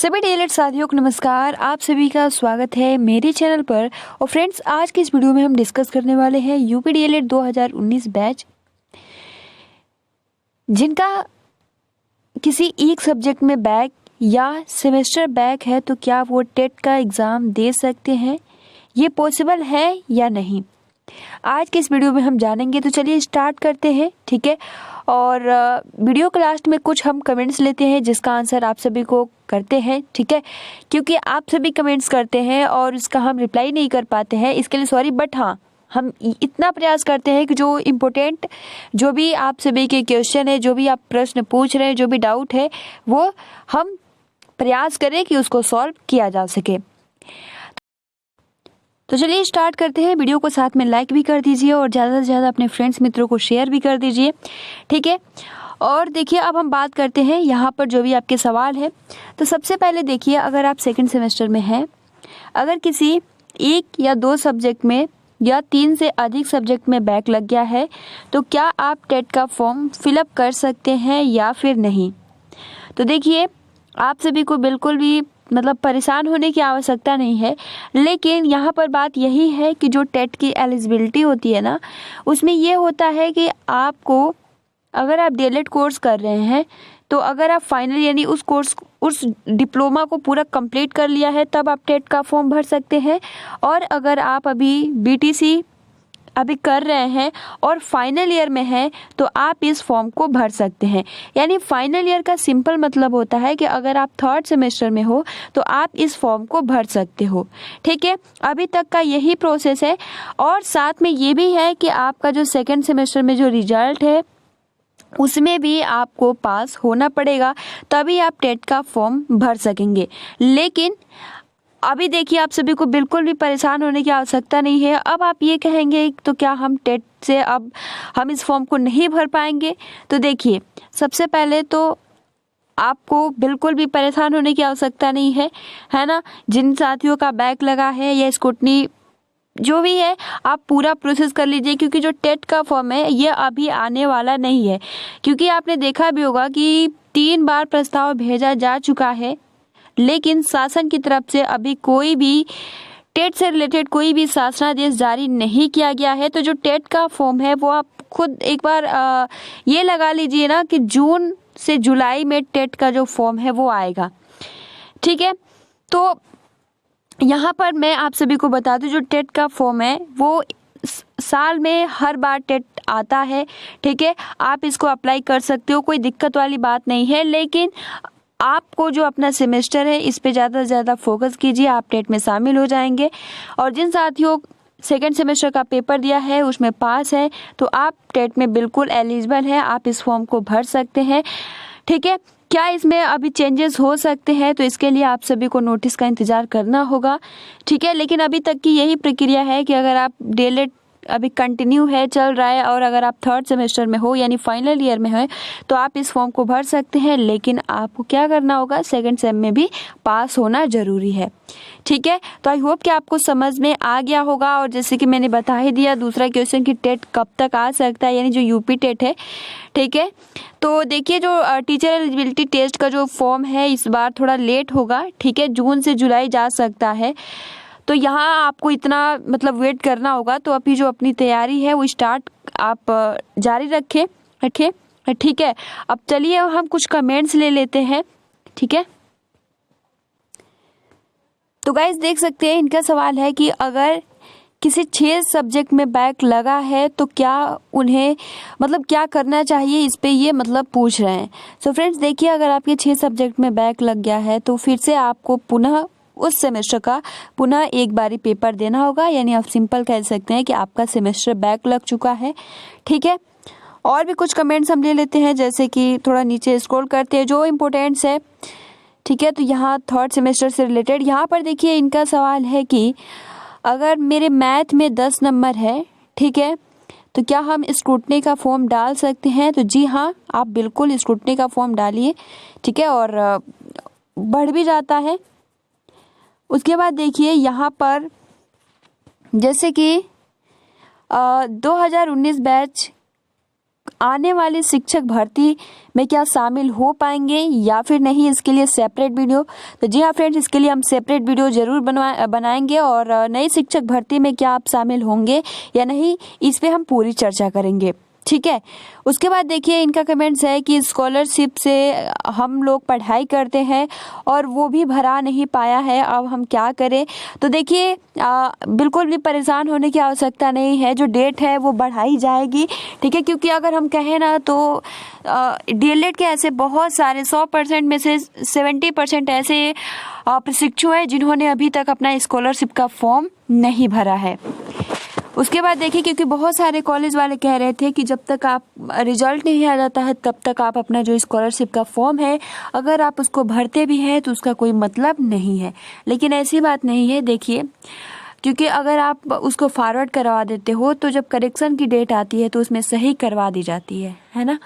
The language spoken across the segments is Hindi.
सभी डीएलएड साथियों को नमस्कार। आप सभी का स्वागत है मेरे चैनल पर। और फ्रेंड्स, आज की इस वीडियो में हम डिस्कस करने वाले हैं यूपी डीएलएड 2019 बैच जिनका किसी एक सब्जेक्ट में बैक या सेमेस्टर बैक है तो क्या वो टेट का एग्ज़ाम दे सकते हैं, ये पॉसिबल है या नहीं, आज के इस वीडियो में हम जानेंगे। तो चलिए स्टार्ट करते हैं, ठीक है। और वीडियो के लास्ट में कुछ हम कमेंट्स लेते हैं जिसका आंसर आप सभी को करते हैं, ठीक है, क्योंकि आप सभी कमेंट्स करते हैं और उसका हम रिप्लाई नहीं कर पाते हैं, इसके लिए सॉरी। बट हाँ, हम इतना प्रयास करते हैं कि जो इम्पोर्टेंट जो भी आप सभी के क्वेश्चन है, जो भी आप प्रश्न पूछ रहे हैं, जो भी डाउट है, वो हम प्रयास करें कि उसको सॉल्व किया जा सके। तो चलिए स्टार्ट करते हैं। वीडियो को साथ में लाइक भी कर दीजिए और ज़्यादा से ज़्यादा अपने फ्रेंड्स मित्रों को शेयर भी कर दीजिए, ठीक है। और देखिए, अब हम बात करते हैं यहाँ पर जो भी आपके सवाल है। तो सबसे पहले देखिए, अगर आप सेकंड सेमेस्टर में हैं, अगर किसी एक या दो सब्जेक्ट में या 3 से अधिक सब्जेक्ट में बैक लग गया है तो क्या आप टेट का फॉर्म फिलअप कर सकते हैं या फिर नहीं। तो देखिए, आप सभी को बिल्कुल भी परेशान होने की आवश्यकता नहीं है, लेकिन यहाँ पर बात यही है कि जो टेट की एलिजिबिलिटी होती है ना, उसमें ये होता है कि आपको, अगर आप डीएलएड कोर्स कर रहे हैं तो अगर आप फाइनल यानी उस डिप्लोमा को पूरा कंप्लीट कर लिया है तब आप टेट का फॉर्म भर सकते हैं। और अगर आप अभी बीटीसी अभी कर रहे हैं और फाइनल ईयर में हैं तो आप इस फॉर्म को भर सकते हैं। यानी फाइनल ईयर का सिंपल मतलब होता है कि अगर आप थर्ड सेमेस्टर में हो तो आप इस फॉर्म को भर सकते हो, ठीक है। अभी तक का यही प्रोसेस है। और साथ में ये भी है कि आपका जो सेकेंड सेमेस्टर में जो रिजल्ट है उसमें भी आपको पास होना पड़ेगा, तभी आप टेट का फॉर्म भर सकेंगे। लेकिन अभी देखिए, आप सभी को बिल्कुल भी परेशान होने की आवश्यकता नहीं है। अब आप ये कहेंगे तो क्या हम टेट से अब हम इस फॉर्म को नहीं भर पाएंगे। तो देखिए, सबसे पहले तो आपको बिल्कुल भी परेशान होने की आवश्यकता नहीं है ना। जिन साथियों का बैक लगा है या स्क्रूटनी जो भी है, आप पूरा प्रोसेस कर लीजिए, क्योंकि जो टेट का फॉर्म है ये अभी आने वाला नहीं है। क्योंकि आपने देखा भी होगा कि 3 बार प्रस्ताव भेजा जा चुका है, लेकिन शासन की तरफ से अभी कोई भी टेट से रिलेटेड कोई भी शासनादेश जारी नहीं किया गया है। तो जो टेट का फॉर्म है वो आप खुद एक बार ये लगा लीजिए ना कि जून से जुलाई में टेट का जो फॉर्म है वो आएगा, ठीक है। तो यहाँ पर मैं आप सभी को बता दूं, जो टेट का फॉर्म है वो साल में हर बार टेट आता है, ठीक है। आप इसको अप्लाई कर सकते हो, कोई दिक्कत वाली बात नहीं है। लेकिन आपको जो अपना सेमेस्टर है इस पे ज़्यादा से ज़्यादा फोकस कीजिए, आप टेट में शामिल हो जाएंगे। और जिन साथियों सेकेंड सेमेस्टर का पेपर दिया है उसमें पास है तो आप टेट में बिल्कुल एलिजिबल है, आप इस फॉर्म को भर सकते हैं, ठीक है। क्या इसमें अभी चेंजेस हो सकते हैं तो इसके लिए आप सभी को नोटिस का इंतज़ार करना होगा, ठीक है। लेकिन अभी तक की यही प्रक्रिया है कि अगर आप डीएलएड अभी कंटिन्यू है, चल रहा है, और अगर आप थर्ड सेमेस्टर में हो यानी फाइनल ईयर में है तो आप इस फॉर्म को भर सकते हैं। लेकिन आपको क्या करना होगा, सेकंड सेम में भी पास होना ज़रूरी है, ठीक है। तो आई होप कि आपको समझ में आ गया होगा। और जैसे कि मैंने बता ही दिया दूसरा क्वेश्चन कि टेट कब तक आ सकता है, यानी जो यूपी टेट है, ठीक है। तो देखिए, जो टीचर एलिजिबिलिटी टेस्ट का जो फॉर्म है इस बार थोड़ा लेट होगा, ठीक है, जून से जुलाई जा सकता है। तो यहाँ आपको इतना वेट करना होगा। तो अभी जो अपनी तैयारी है वो स्टार्ट आप जारी रखें, ठीक है। अब चलिए हम कुछ कमेंट्स ले लेते हैं, ठीक है। तो गाइस देख सकते हैं, इनका सवाल है कि अगर किसी 6 सब्जेक्ट में बैक लगा है तो क्या उन्हें क्या करना चाहिए, इस पे ये पूछ रहे हैं। सो फ्रेंड्स देखिए, अगर आपके 6 सब्जेक्ट में बैक लग गया है तो फिर से आपको पुनः उस सेमेस्टर का एक बारी पेपर देना होगा। यानी आप सिंपल कह सकते हैं कि आपका सेमेस्टर बैक लग चुका है, ठीक है। और भी कुछ कमेंट्स हम ले लेते हैं, जैसे कि थोड़ा नीचे स्क्रॉल करते हैं जो इम्पोर्टेंट्स है, ठीक है। तो यहाँ थर्ड सेमेस्टर से रिलेटेड यहाँ पर देखिए, इनका सवाल है कि अगर मेरे मैथ में 10 नंबर है, ठीक है, तो क्या हम स्क्रूटनी का फॉर्म डाल सकते हैं। तो जी हाँ, आप बिल्कुल स्क्रूटनी का फॉर्म डालिए, ठीक है, और बढ़ भी जाता है। उसके बाद देखिए यहाँ पर, जैसे कि 2019 बैच आने वाली शिक्षक भर्ती में क्या शामिल हो पाएंगे या फिर नहीं, इसके लिए सेपरेट वीडियो। तो जी हाँ फ्रेंड्स, इसके लिए हम सेपरेट वीडियो जरूर बनाएंगे और नई शिक्षक भर्ती में क्या आप शामिल होंगे या नहीं, इस पे हम पूरी चर्चा करेंगे, ठीक है। उसके बाद देखिए इनका कमेंट्स है कि स्कॉलरशिप से हम लोग पढ़ाई करते हैं और वो भी भरा नहीं पाया है, अब हम क्या करें। तो देखिए बिल्कुल भी परेशान होने की आवश्यकता नहीं है, जो डेट है वो बढ़ाई जाएगी, ठीक है। क्योंकि अगर हम कहें ना तो डीएलएड के ऐसे बहुत सारे 100% में से 70% ऐसे प्रशिक्षु हैं जिन्होंने अभी तक अपना स्कॉलरशिप का फॉर्म नहीं भरा है। उसके बाद देखिए, क्योंकि बहुत सारे कॉलेज वाले कह रहे थे कि जब तक आप रिजल्ट नहीं आ जाता है तब तक आप अपना जो स्कॉलरशिप का फॉर्म है अगर आप उसको भरते भी हैं तो उसका कोई मतलब नहीं है, लेकिन ऐसी बात नहीं है। देखिए, क्योंकि अगर आप उसको फॉरवर्ड करवा देते हो तो जब करेक्शन की डेट आती है तो उसमें सही करवा दी जाती है ना।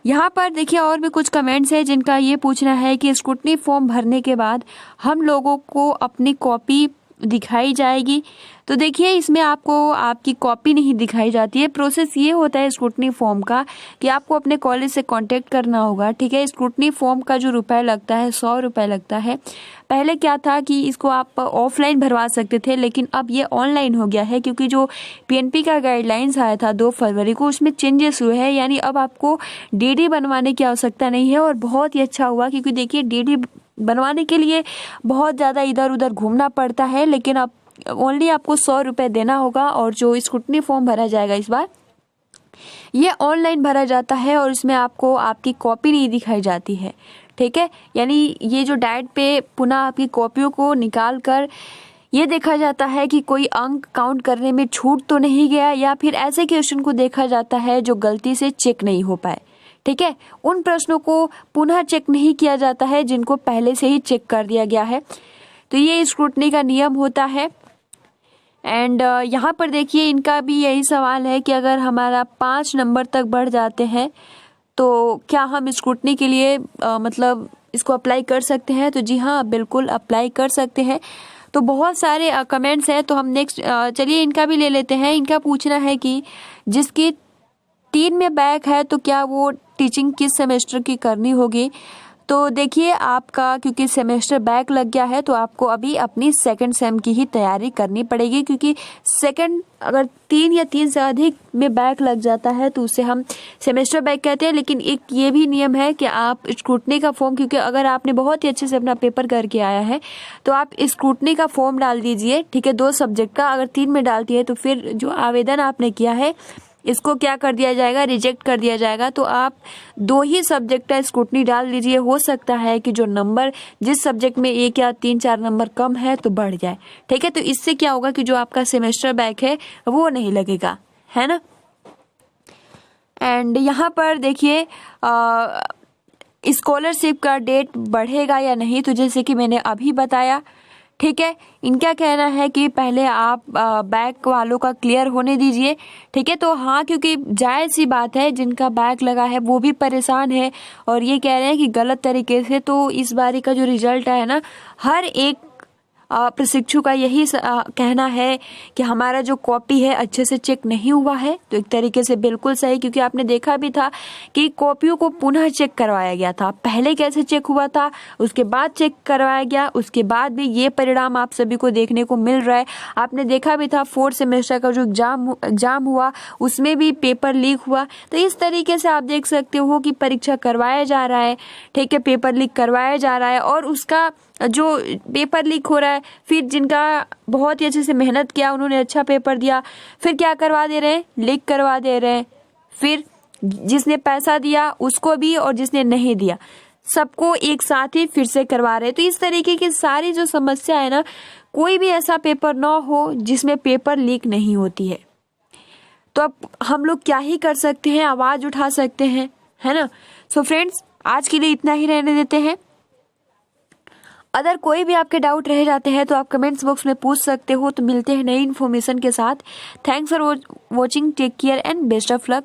यहाँ पर देखिए और भी कुछ कमेंट्स है जिनका ये पूछना है कि स्क्रूटनी फॉर्म भरने के बाद हम लोगों को अपनी कॉपी दिखाई जाएगी। तो देखिए इसमें आपको आपकी कॉपी नहीं दिखाई जाती है। प्रोसेस ये होता है स्क्रूटनी फॉर्म का कि आपको अपने कॉलेज से कांटेक्ट करना होगा, ठीक है। स्क्रूटनी फॉर्म का जो रुपए लगता है 100 रुपए लगता है। पहले क्या था कि इसको आप ऑफलाइन भरवा सकते थे, लेकिन अब ये ऑनलाइन हो गया है क्योंकि जो पीएनपी का गाइडलाइंस आया था 2 फरवरी को, उसमें चेंजेस हुए हैं। यानी अब आपको डीडी बनवाने की आवश्यकता नहीं है और बहुत ही अच्छा हुआ, क्योंकि देखिए डीडी बनवाने के लिए बहुत ज़्यादा इधर उधर घूमना पड़ता है, लेकिन अब ओनली आपको 100 रुपये देना होगा। और जो स्क्रूटनी फॉर्म भरा जाएगा इस बार ये ऑनलाइन भरा जाता है और इसमें आपको आपकी कॉपी नहीं दिखाई जाती है, ठीक है। यानी ये जो डाइट पे पुनः आपकी कॉपियों को निकाल कर ये देखा जाता है कि कोई अंक काउंट करने में छूट तो नहीं गया, या फिर ऐसे क्वेश्चन को देखा जाता है जो गलती से चेक नहीं हो पाए, ठीक है। उन प्रश्नों को पुनः चेक नहीं किया जाता है जिनको पहले से ही चेक कर दिया गया है। तो ये स्क्रूटनी का नियम होता है। एंड यहाँ पर देखिए इनका भी यही सवाल है कि अगर हमारा 5 नंबर तक बढ़ जाते हैं तो क्या हम स्क्रूटनी के लिए मतलब इसको अप्लाई कर सकते हैं। तो जी हाँ, बिल्कुल अप्लाई कर सकते हैं। तो बहुत सारे कमेंट्स हैं, तो हम नेक्स्ट चलिए इनका भी ले लेते हैं। इनका पूछना है कि जिसकी 3 में बैक है तो क्या वो टीचिंग किस सेमेस्टर की करनी होगी। तो देखिए आपका क्योंकि सेमेस्टर बैक लग गया है तो आपको अभी अपनी सेकंड सेम की ही तैयारी करनी पड़ेगी, क्योंकि सेकंड अगर 3 या 3 से अधिक में बैक लग जाता है तो उसे हम सेमेस्टर बैक कहते हैं। लेकिन एक ये भी नियम है कि आप स्क्रूटनी का फॉर्म, क्योंकि अगर आपने बहुत ही अच्छे से अपना पेपर करके आया है तो आप स्क्रूटनी का फॉर्म डाल दीजिए, ठीक है, 2 सब्जेक्ट का। अगर 3 में डालती है तो फिर जो आवेदन आपने किया है इसको क्या कर दिया जाएगा, रिजेक्ट कर दिया जाएगा। तो आप 2 ही सब्जेक्ट का स्क्रूटनी डाल दीजिए। हो सकता है कि जो नंबर जिस सब्जेक्ट में 1 या 3-4 नंबर कम है तो बढ़ जाए, ठीक है। तो इससे क्या होगा कि जो आपका सेमेस्टर बैक है वो नहीं लगेगा, है ना। एंड यहाँ पर देखिए स्कॉलरशिप का डेट बढ़ेगा या नहीं, तो जैसे कि मैंने अभी बताया, ठीक है। इनका कहना है कि पहले आप बैक वालों का क्लियर होने दीजिए, ठीक है। तो हाँ, क्योंकि जायज़ सी बात है, जिनका बैक लगा है वो भी परेशान है और ये कह रहे हैं कि गलत तरीके से। तो इस बारी का जो रिजल्ट है ना, हर एक प्रशिक्षु का यही कहना है कि हमारा जो कॉपी है अच्छे से चेक नहीं हुआ है। तो एक तरीके से बिल्कुल सही, क्योंकि आपने देखा भी था कि कॉपियों को पुनः चेक करवाया गया था। पहले कैसे चेक हुआ था, उसके बाद चेक करवाया गया, उसके बाद भी ये परिणाम आप सभी को देखने को मिल रहा है। आपने देखा भी था 4th सेमेस्टर का जो एग्जाम हुआ उसमें भी पेपर लीक हुआ। तो इस तरीके से आप देख सकते हो कि परीक्षा करवाया जा रहा है, ठीक है, पेपर लीक करवाया जा रहा है और उसका जो पेपर लीक हो रहा है, फिर जिनका बहुत ही अच्छे से मेहनत किया उन्होंने अच्छा पेपर दिया, फिर क्या करवा दे रहे हैं, लीक करवा दे रहे हैं। फिर जिसने पैसा दिया उसको भी और जिसने नहीं दिया सबको एक साथ ही फिर से करवा रहे हैं। तो इस तरीके की सारी जो समस्या है ना, कोई भी ऐसा पेपर ना हो जिसमें पेपर लीक नहीं होती है। तो अब हम लोग क्या ही कर सकते हैं, आवाज उठा सकते हैं, है ना। सो फ्रेंड्स, आज के लिए इतना ही रहने देते हैं। अगर कोई भी आपके डाउट रह जाते हैं तो आप कमेंट्स बॉक्स में पूछ सकते हो। तो मिलते हैं नई इन्फॉर्मेशन के साथ। Thanks for watching, take care and best of luck.